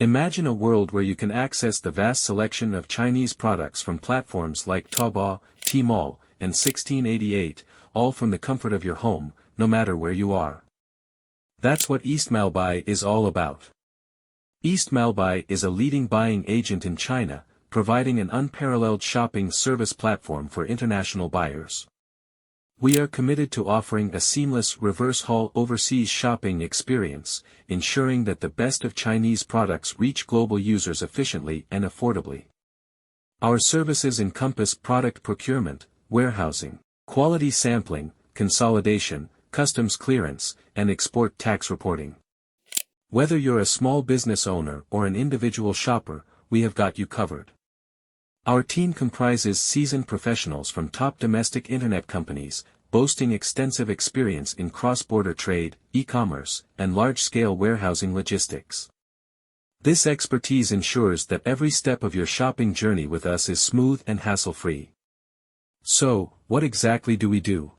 Imagine a world where you can access the vast selection of Chinese products from platforms like Taobao, Tmall, and 1688, all from the comfort of your home, no matter where you are. That's what East Malbai is all about. East Malbai is a leading buying agent in China, providing an unparalleled shopping service platform for international buyers. We are committed to offering a seamless reverse-haul overseas shopping experience, ensuring that the best of Chinese products reach global users efficiently and affordably. Our services encompass product procurement, warehousing, quality sampling, consolidation, customs clearance, and export tax reporting. Whether you're a small business owner or an individual shopper, we have got you covered. Our team comprises seasoned professionals from top domestic internet companies, boasting extensive experience in cross-border trade, e-commerce, and large-scale warehousing logistics. This expertise ensures that every step of your shopping journey with us is smooth and hassle-free. So, what exactly do we do?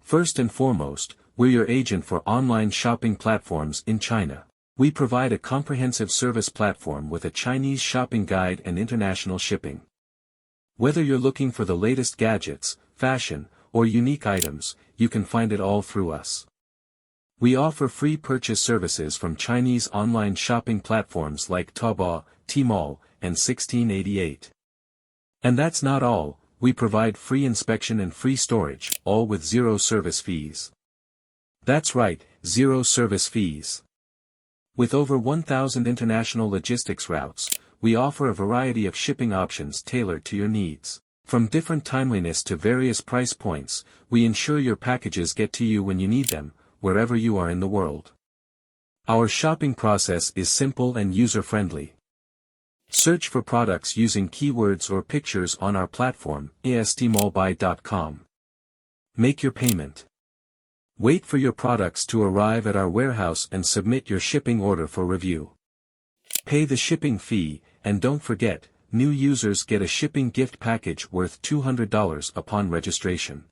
First and foremost, we're your agent for online shopping platforms in China. We provide a comprehensive service platform with a Chinese shopping guide and international shipping. Whether you're looking for the latest gadgets, fashion, or unique items, you can find it all through us. We offer free purchase services from Chinese online shopping platforms like Taobao, Tmall, and 1688. And that's not all, we provide free inspection and free storage, all with zero service fees. That's right, zero service fees. With over 1,000 international logistics routes, we offer a variety of shipping options tailored to your needs. From different timeliness to various price points, we ensure your packages get to you when you need them, wherever you are in the world. Our shopping process is simple and user-friendly. Search for products using keywords or pictures on our platform, astmalbuy.com. Make your payment. Wait for your products to arrive at our warehouse and submit your shipping order for review. Pay the shipping fee, and don't forget, new users get a shipping gift package worth $200 upon registration.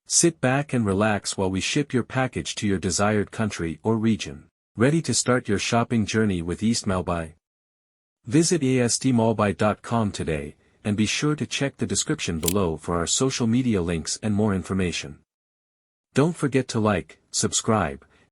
Sit back and relax while we ship your package to your desired country or region. Ready to start your shopping journey with East Malbai? Visit astmalbuy.com today, and be sure to check the description below for our social media links and more information. Don't forget to like, subscribe,